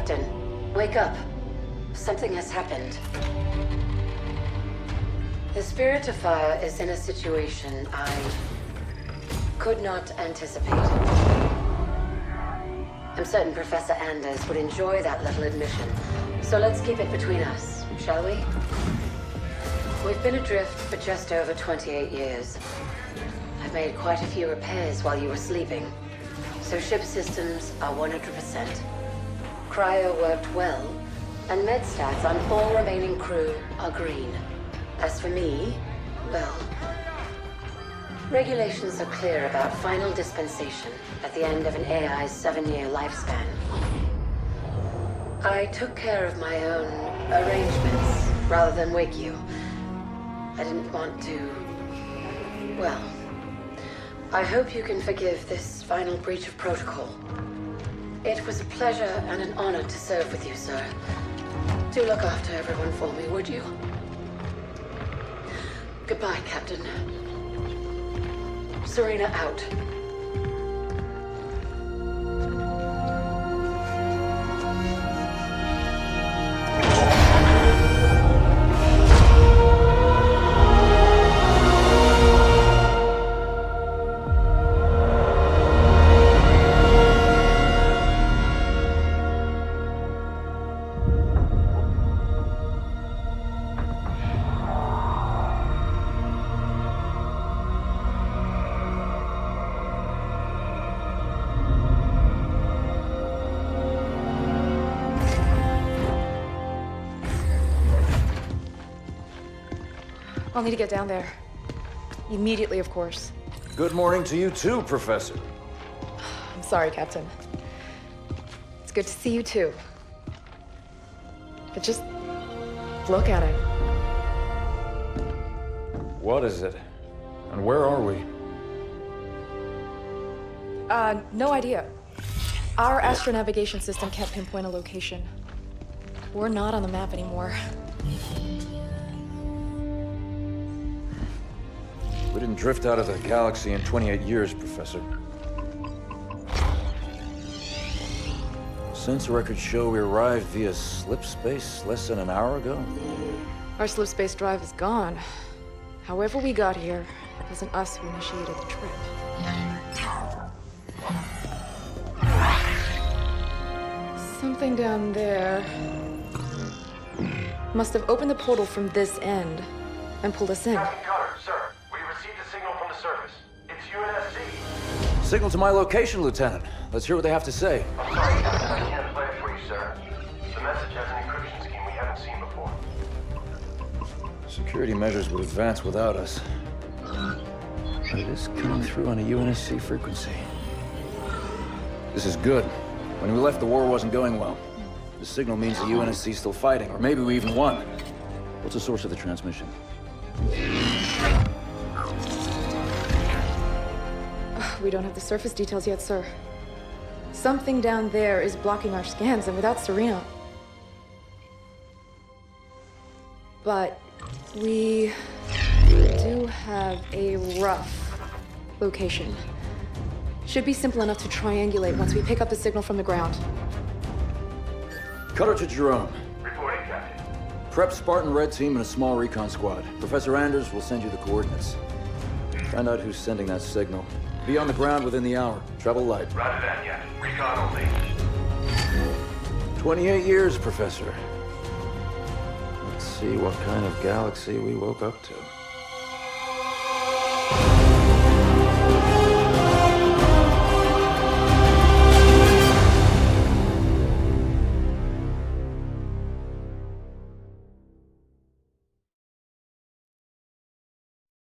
Captain, wake up. Something has happened. The Spirit of Fire is in a situation I could not anticipate. I'm certain Professor Anders would enjoy that little admission. So let's keep it between us, shall we? We've been adrift for just over 28 years. I've made quite a few repairs while you were sleeping. So ship systems are 100%. Cryo worked well, and med stats on all remaining crew are green. As for me, well, regulations are clear about final dispensation at the end of an AI's 7-year lifespan. I took care of my own arrangements rather than wake you. I didn't want to... well, I hope you can forgive this final breach of protocol. It was a pleasure and an honor to serve with you, sir. Do look after everyone for me, would you? Goodbye, Captain. Serena out. I'll need to get down there. Immediately, of course. Good morning to you too, Professor. I'm sorry, Captain. It's good to see you too. But just look at it. What is it? And where are we? No idea. Our astronavigation system can't pinpoint a location. We're not on the map anymore. We didn't drift out of the galaxy in 28 years, Professor. Sensor records show we arrived via slip space less than an hour ago. Our slip space drive is gone. However we got here, it wasn't us who initiated the trip. Something down there must have opened the portal from this end and pulled us in. Captain Cutter, sir. We received a signal from the surface. It's UNSC. Signal to my location, Lieutenant. Let's hear what they have to say. I'm sorry, Captain. I can't play it for you, sir. The message has an encryption scheme we haven't seen before. Security measures would advance without us. But it is coming through on a UNSC frequency. This is good. When we left, the war wasn't going well. The signal means the UNSC is still fighting, or maybe we even won. What's the source of the transmission? We don't have the surface details yet, sir. Something down there is blocking our scans, and without Serena... But we do have a rough location. Should be simple enough to triangulate once we pick up the signal from the ground. Cutter to Jerome. Reporting, Captain. Prep Spartan Red Team and a small recon squad. Professor Anders will send you the coordinates. Find out who's sending that signal. Be on the ground within the hour. Travel light. Roger that, Captain. Recon only. 28 years, Professor. Let's see what kind of galaxy we woke up to.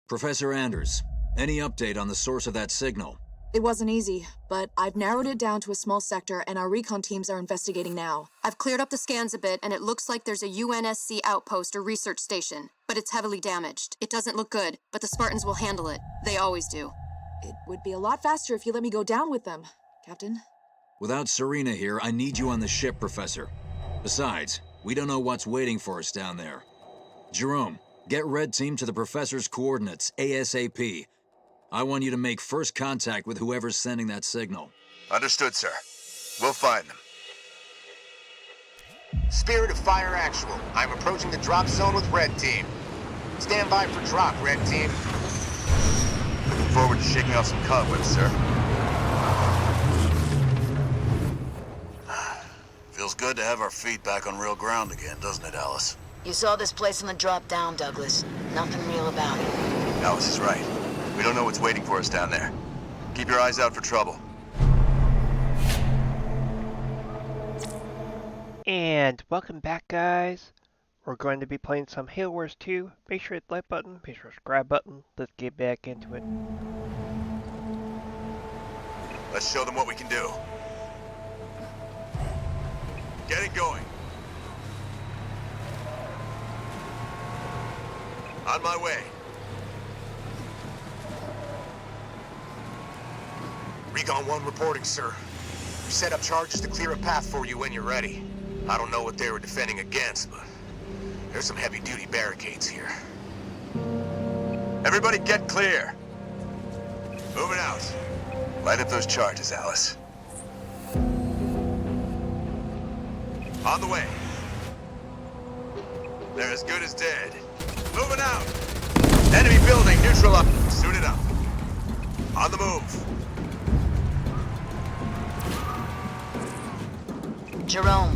Professor Anders, any update on the source of that signal? It wasn't easy, but I've narrowed it down to a small sector and our recon teams are investigating now. I've cleared up the scans a bit and it looks like there's a UNSC outpost or research station, but it's heavily damaged. It doesn't look good, but the Spartans will handle it. They always do. It would be a lot faster if you let me go down with them, Captain. Without Serena here, I need you on the ship, Professor. Besides, we don't know what's waiting for us down there. Jerome, get Red Team to the Professor's coordinates, ASAP. I want you to make first contact with whoever's sending that signal. Understood, sir. We'll find them. Spirit of Fire Actual. I'm approaching the drop zone with Red Team. Stand by for drop, Red Team. Looking forward to shaking off some cobwebs, sir. Feels good to have our feet back on real ground again, doesn't it, Alice? You saw this place in the drop down, Douglas. Nothing real about it. Alice is right. We don't know what's waiting for us down there. Keep your eyes out for trouble. And welcome back, guys. We're going to be playing some Halo Wars 2. Make sure to hit the like button, make sure to subscribe button. Let's get back into it. Let's show them what we can do. Get it going. On my way. Recon 1 reporting, sir. We set up charges to clear a path for you when you're ready. I don't know what they were defending against, but there's some heavy-duty barricades here. Everybody get clear. Moving out. Light up those charges, Alice. On the way. They're as good as dead. Moving out. Enemy building, neutral up. Suited up. On the move. Jerome,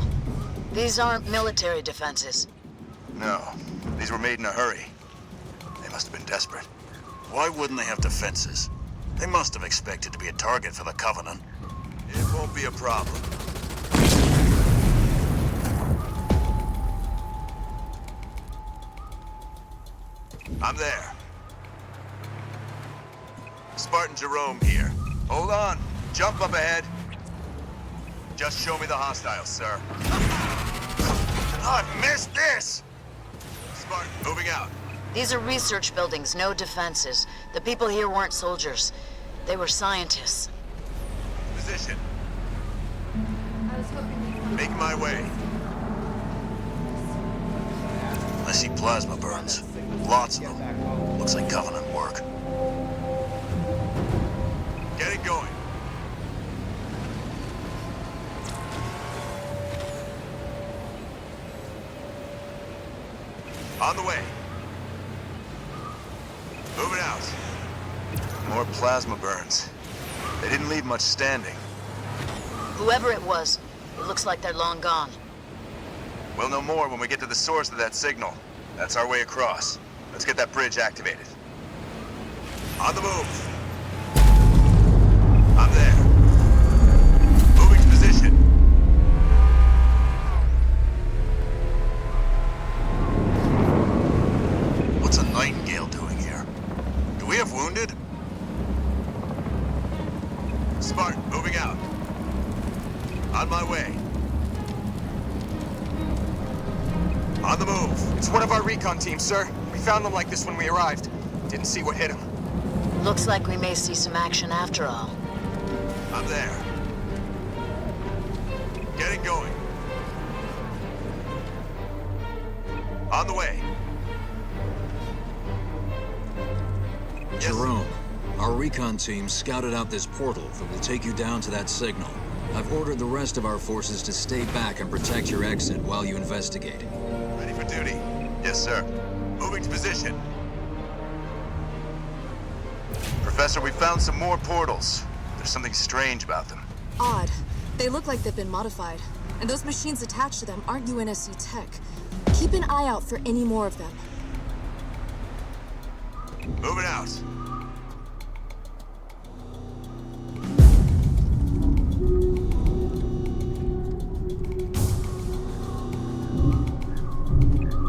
these aren't military defenses. No, these were made in a hurry. They must have been desperate. Why wouldn't they have defenses? They must have expected to be a target for the Covenant. It won't be a problem. I'm there. Spartan Jerome here. Hold on. Jump up ahead. Just show me the hostiles, sir. I missed this! Spartan, moving out. These are research buildings, no defenses. The people here weren't soldiers. They were scientists. Position. Make my way. I see plasma burns. Lots of them. Looks like Covenant work. Get it going. On the way. Moving out. More plasma burns. They didn't leave much standing. Whoever it was, it looks like they're long gone. We'll know more when we get to the source of that signal. That's our way across. Let's get that bridge activated. On the move. I'm there. Moving to position. What's a Nightingale doing here? Do we have wounded? Spartan, moving out. On my way. On the move. It's one of our recon teams, sir. We found them like this when we arrived. Didn't see what hit them. Looks like we may see some action after all. I'm there. Get it going. On the way. Yes. Jerome, our recon team scouted out this portal that will take you down to that signal. I've ordered the rest of our forces to stay back and protect your exit while you investigate. Ready for duty. Yes, sir. Moving to position. Professor, we found some more portals. There's something strange about them. Odd. They look like they've been modified. And those machines attached to them aren't UNSC tech. Keep an eye out for any more of them. Moving out.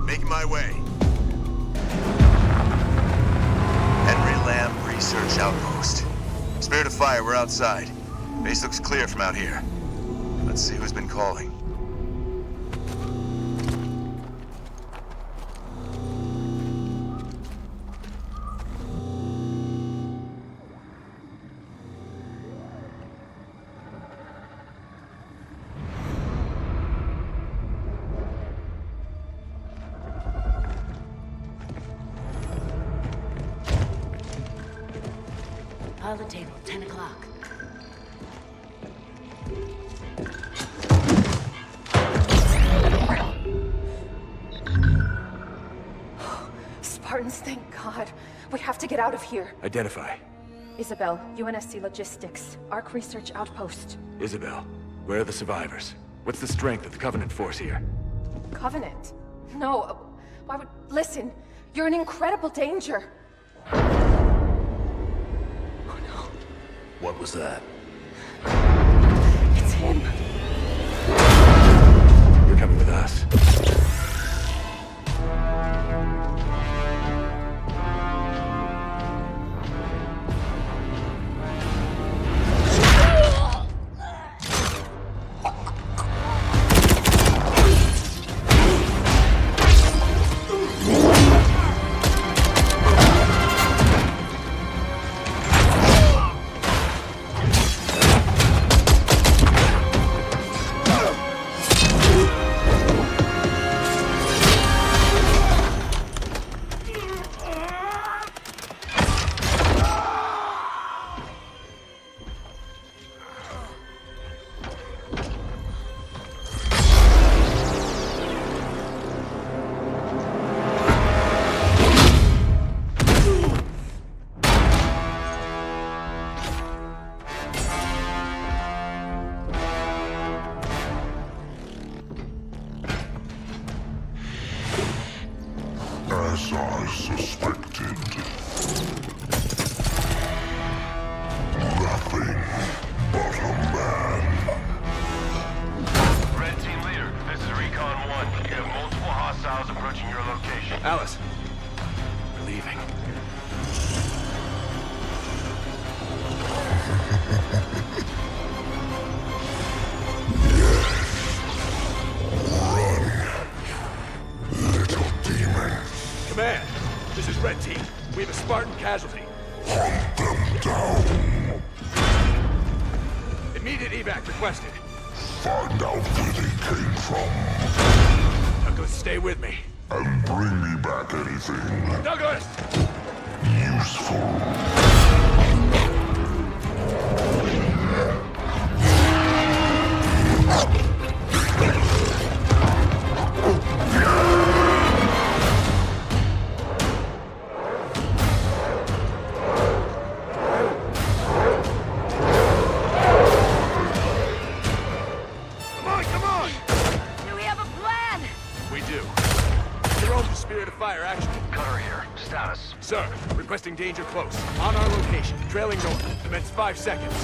Making my way. Henry Lamb Research Outpost. Spirit of Fire, we're outside. Base looks clear from out here. Let's see who's been calling. Pilot table, 10 o'clock. Burns, thank God. We have to get out of here. Identify. Isabel, UNSC Logistics, Arc Research Outpost. Isabel, where are the survivors? What's the strength of the Covenant force here? Covenant? No, why would... Listen, you're in incredible danger. What was that? It's him. You're coming with us. As I suspected. Nothing but a man. Red Team Leader, this is Recon 1. You have multiple hostiles approaching your location. Alice. We're leaving. Command, this is Red Team. We have a Spartan casualty. Hunt them down. Immediate evac requested. Find out where they came from. Douglas, stay with me. And bring me back anything Douglas! useful. Come on! Do we have a plan? We do. Jerome, the Spirit of Fire action. Cutter here. Status. Sir, requesting danger close. On our location, trailing north. Commence 5 seconds.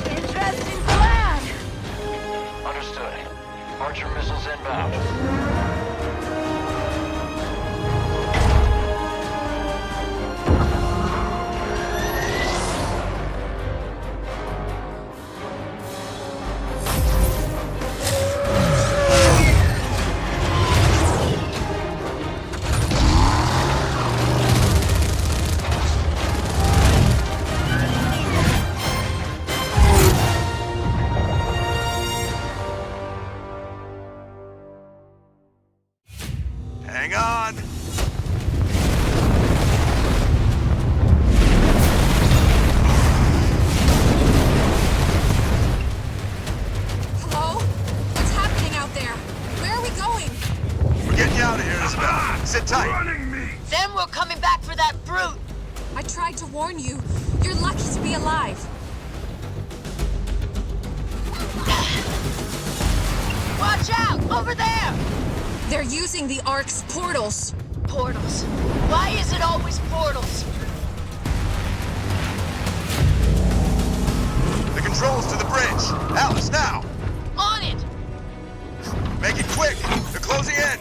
Interesting plan. Understood. Archer missiles inbound. Hang on! Hello? What's happening out there? Where are we going? We're getting you out of here, Isabel. Sit tight. Running me! Then we're coming back for that brute. I tried to warn you. You're lucky to be alive. Watch out! Over there! They're using the Ark's portals. Portals. Why is it always portals? The controls to the bridge. Alice, now! On it! Make it quick! They're closing in!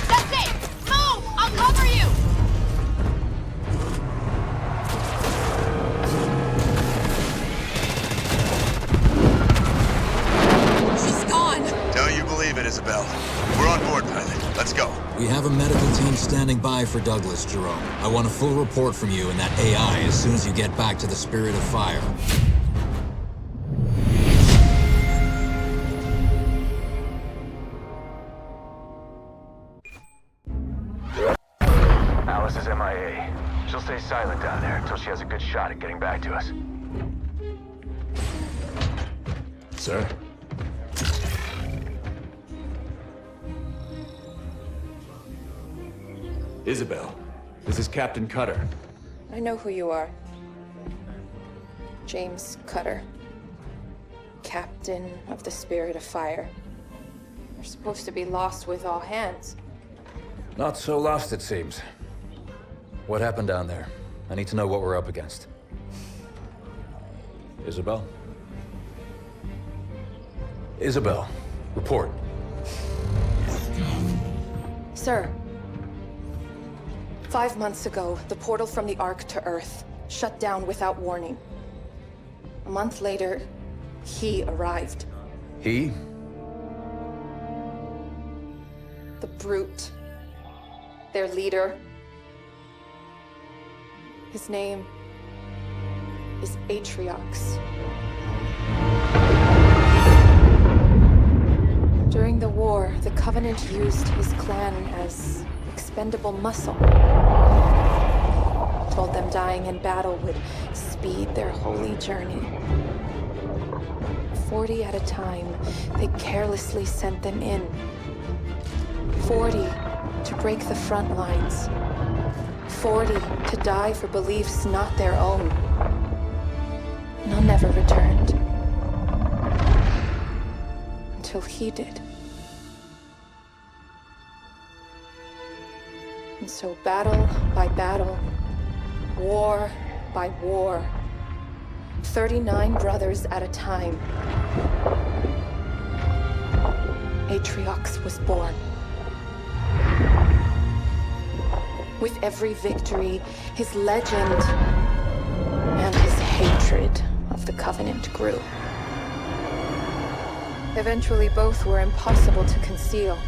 That's it! Move! I'll cover you! She's gone. Don't you believe it, Isabel. We're on board, pilot. Let's go. We have a medical team standing by for Douglas, Jerome. I want a full report from you and that AI as soon as you get back to the Spirit of Fire. Alice is MIA. She'll stay silent down there until she has a good shot at getting back to us. Sir? Isabel, this is Captain Cutter. I know who you are. James Cutter. Captain of the Spirit of Fire. You're supposed to be lost with all hands. Not so lost, it seems. What happened down there? I need to know what we're up against. Isabel? Isabel, report. Sir. 5 months ago, the portal from the Ark to Earth shut down without warning. A month later, he arrived. He? The Brute. Their leader. His name is Atriox. During the war, the Covenant used his clan as expendable muscle. Told them dying in battle would speed their holy journey. 40 at a time, they carelessly sent them in. 40 to break the front lines. 40 to die for beliefs not their own. None ever returned. Until he did. And so battle by battle, war by war, 39 brothers at a time, Atriox was born. With every victory, his legend and his hatred of the Covenant grew. Eventually, both were impossible to conceal.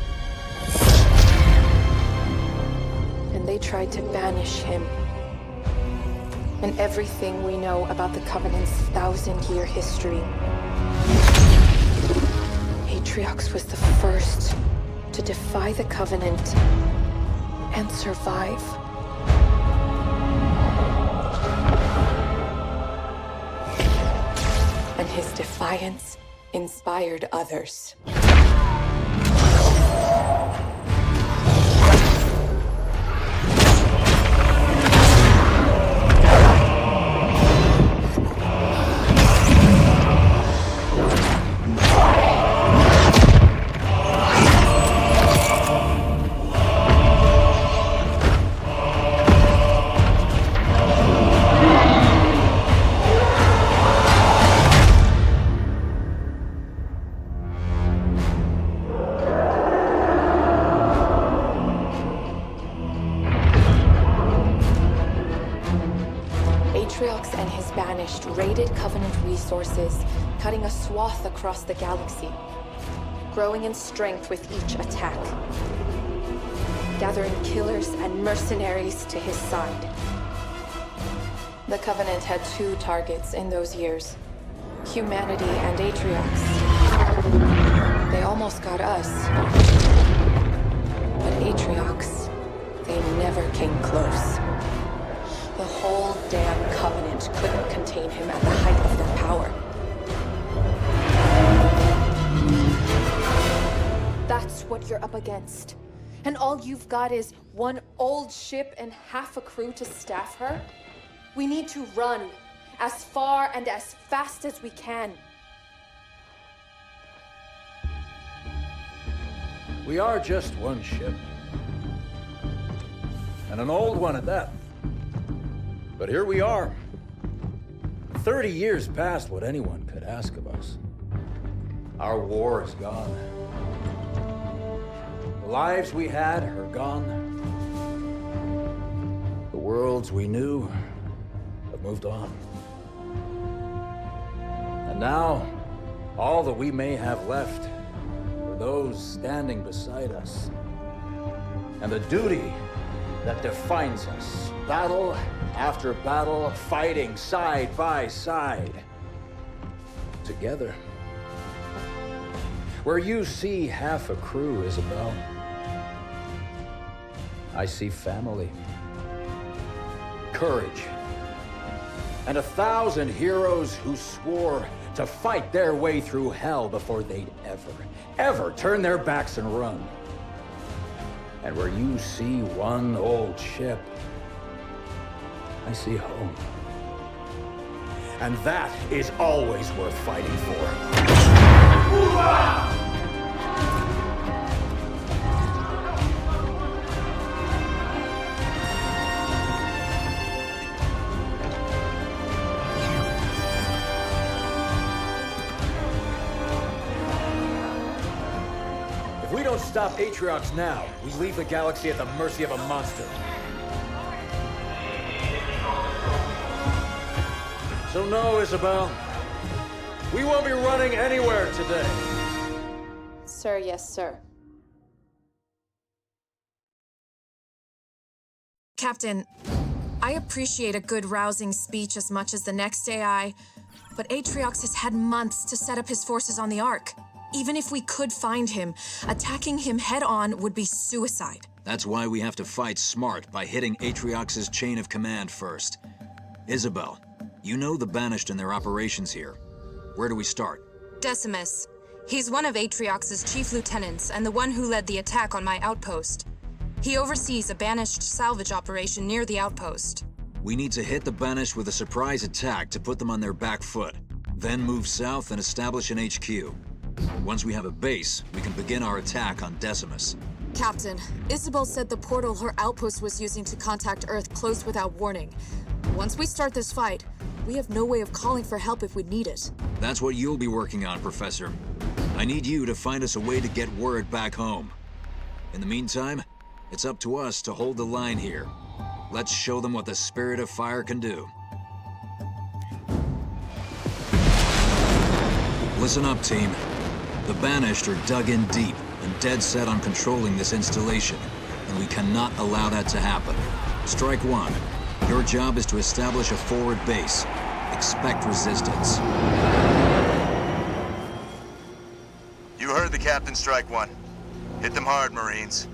And they tried to banish him. And everything we know about the Covenant's 1,000-year history. Atriox was the first to defy the Covenant and survive. And his defiance inspired others. Atriox and his Banished raided Covenant resources, cutting a swath across the galaxy, growing in strength with each attack, gathering killers and mercenaries to his side. The Covenant had two targets in those years, humanity and Atriox. They almost got us, but Atriox, they never came close. The whole damn Covenant couldn't contain him at the height of their power. That's what you're up against. And all you've got is one old ship and half a crew to staff her? We need to run as far and as fast as we can. We are just one ship. And an old one at that. But here we are. 30 years past what anyone could ask of us. Our war is gone. The lives we had are gone. The worlds we knew have moved on. And now, all that we may have left are those standing beside us. And the duty that defines us. Battle after battle, fighting side by side. Together. Where you see half a crew, Isabel, I see family. Courage. And 1,000 heroes who swore to fight their way through hell before they'd ever turn their backs and run. And where you see one old ship, I see home. And that is always worth fighting for. If we don't stop Atriox now, we leave the galaxy at the mercy of a monster. So no, Isabel. We won't be running anywhere today. Sir, yes, sir. Captain, I appreciate a good rousing speech as much as the next AI, but Atriox has had months to set up his forces on the Ark. Even if we could find him, attacking him head-on would be suicide. That's why we have to fight smart by hitting Atriox's chain of command first. Isabel, you know the Banished and their operations here. Where do we start? Decimus. He's one of Atriox's chief lieutenants and the one who led the attack on my outpost. He oversees a Banished salvage operation near the outpost. We need to hit the Banished with a surprise attack to put them on their back foot. Then move south and establish an HQ. Once we have a base, we can begin our attack on Decimus. Captain, Isabel said the portal her outpost was using to contact Earth closed without warning. Once we start this fight, we have no way of calling for help if we need it. That's what you'll be working on, Professor. I need you to find us a way to get word back home. In the meantime, it's up to us to hold the line here. Let's show them what the Spirit of Fire can do. Listen up, team. The Banished are dug in deep and dead set on controlling this installation, and we cannot allow that to happen. Strike one. Your job is to establish a forward base. Expect resistance. You heard the captain, Strike one. Hit them hard, Marines.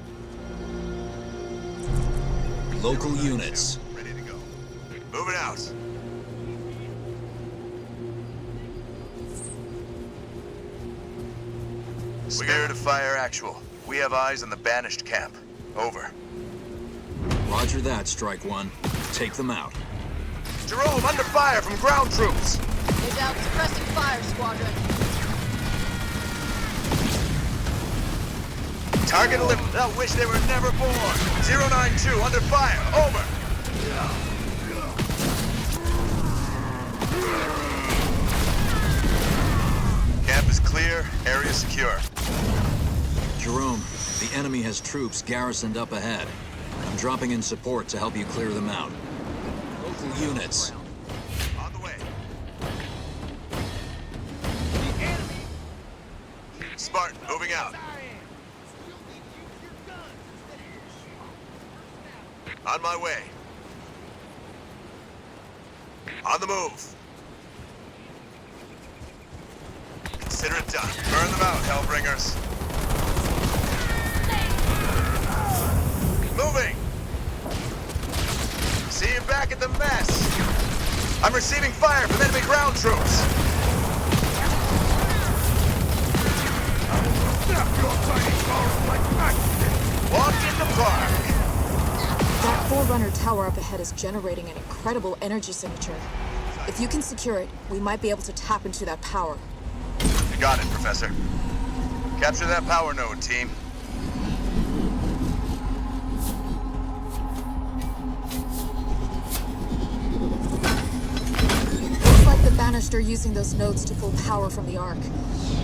Local units. Ready to go. Moving out. Spirit of Fire actual. We have eyes on the Banished camp. Over. Roger that, Strike one. Take them out. Jerome, under fire from ground troops! Is out suppressing fire, Squadron. Target eliminated. They'll wish they were never born. 092, under fire. Over. Camp is clear. Area secure. Jerome, the enemy has troops garrisoned up ahead. I'm dropping in support to help you clear them out. Local units. On the way. Spartan, moving out. On my way. On the move. Consider it done. Burn them out, Hellbringers. Moving! See you back at the mess! I'm receiving fire from enemy ground troops! Walk in the park! That Forerunner tower up ahead is generating an incredible energy signature. If you can secure it, we might be able to tap into that power. You got it, Professor. Capture that power node, team. Looks like the Banished are using those nodes to pull power from the Ark.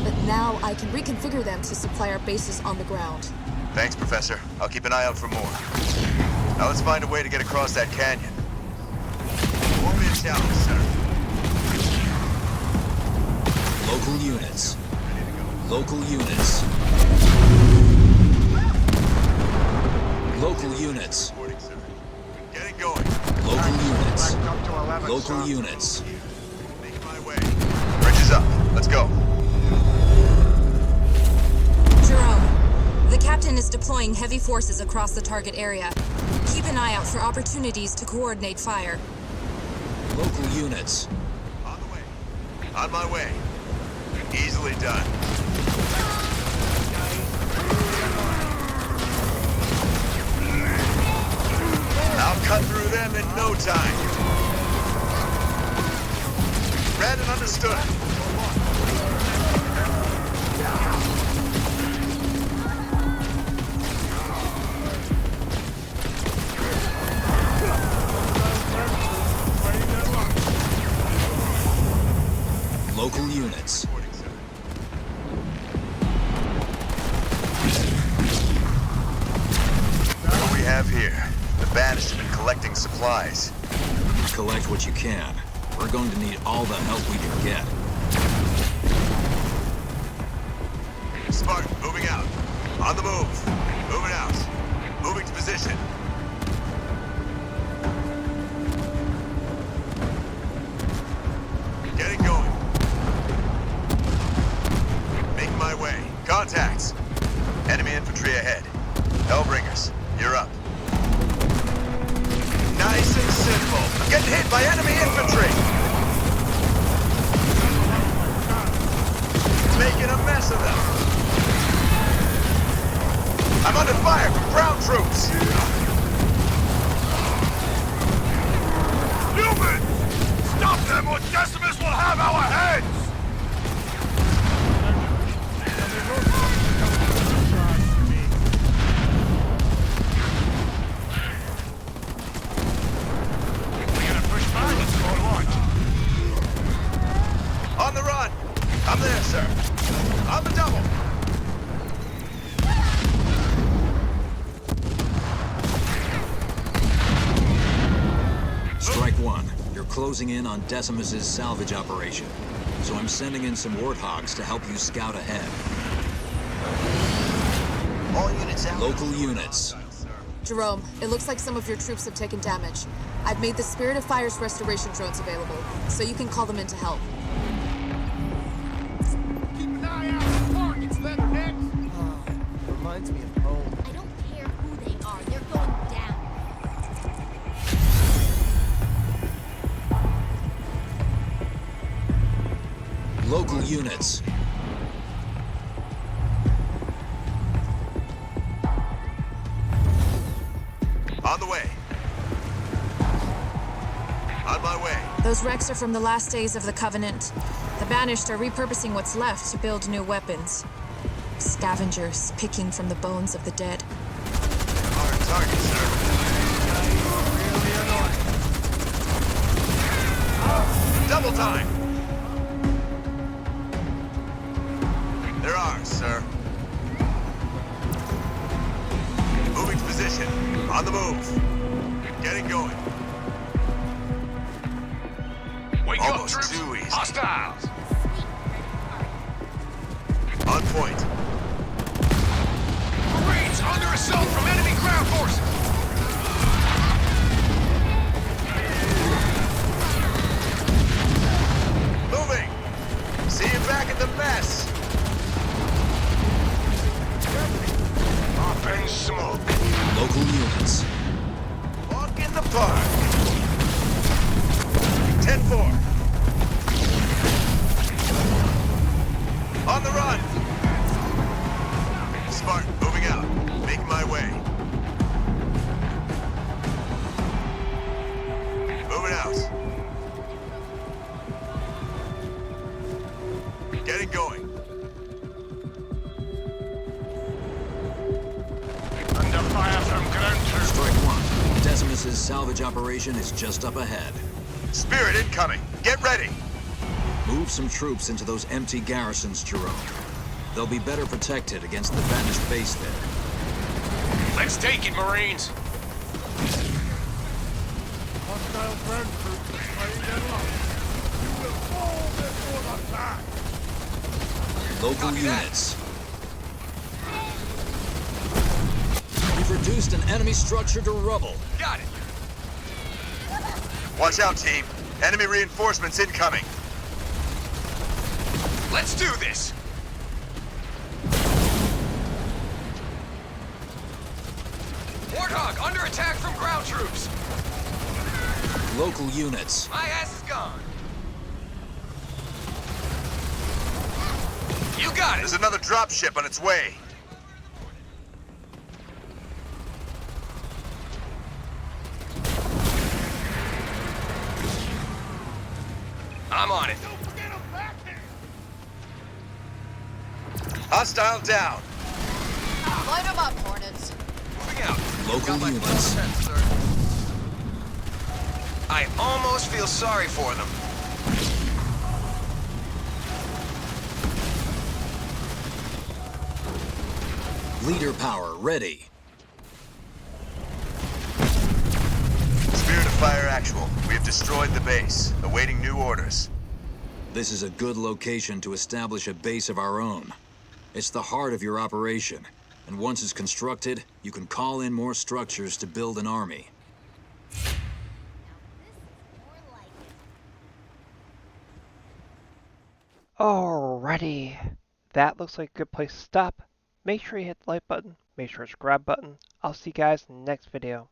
But now I can reconfigure them to supply our bases on the ground. Thanks, Professor. I'll keep an eye out for more. Now let's find a way to get across that canyon. Won't be a challenge, sir. Local units. Local units. Local units. Getting going. Local units. Local units. Making my way. Bridge is up. Let's go. Jerome, the captain is deploying heavy forces across the target area. Keep an eye out for opportunities to coordinate fire. Local units. On the way. On my way. Easily done. them in no time. Read and understood. Local units. What do we have here? The Banished have been collecting supplies. Collect what you can. We're going to need all the help we can get. Spartan, moving out. On the move. Moving out. Moving to position. Getting going. Making my way. Contacts. Enemy infantry ahead. Hellbringers, you're up. Nice and simple. I'm getting hit by enemy infantry. Making a mess of them. I'm under fire from ground troops. Newman! Stop them or Decimus will have our heads! We're gonna push back or what? On the run. I'm there, sir. On the double. Strike one. You're closing in on Decimus's salvage operation. So I'm sending in some Warthogs to help you scout ahead. All units out. Local units. Jerome, it looks like some of your troops have taken damage. I've made the Spirit of Fire's restoration drones available, so you can call them in to help. Keep an eye out for targets, Leatherheads! Reminds me of home. I don't care who they are, they're going down. Local units. On the way. On my way. Those wrecks are from the last days of the Covenant. The Banished are repurposing what's left to build new weapons. Scavengers picking from the bones of the dead. Hard target, sir. Double time. They're ours, sir. Moving to position. On the move. Getting going. Wake Almost up, troops! too easy. Hostiles! On point. Marines under assault from enemy ground forces! Moving. See you back at the mess. Up in smoke. Local units. Walk in the park. 10-4. On the run. Spartan, moving out. Making my way. Moving out. Getting going. Under fire from ground troops. Strike one. Decimus's salvage operation is just up ahead. Spirit incoming. Get ready. Move some troops into those empty garrisons, Jerome. They'll be better protected against the Banished base there. Let's take it, Marines! Hostile ground troops fighting their line. You will fall before attack. Local units. We've reduced an enemy structure to rubble. Got it! Watch out, team. Enemy reinforcements incoming. Let's do this! Warthog under attack from ground troops! Local units. My ass is gone! You got it! There's another dropship on its way. on it. Hostile down. Light them up, Hornets. Moving out. Local Got my units. 5 cents, sir. I almost feel sorry for them. Leader power ready. Spirit of Fire Actual. We have destroyed the base. Awaiting new orders. This is a good location to establish a base of our own. It's the heart of your operation, and once it's constructed, you can call in more structures to build an army. Alrighty, that looks like a good place to stop. Make sure you hit the like button, make sure to subscribe button. I'll see you guys in the next video.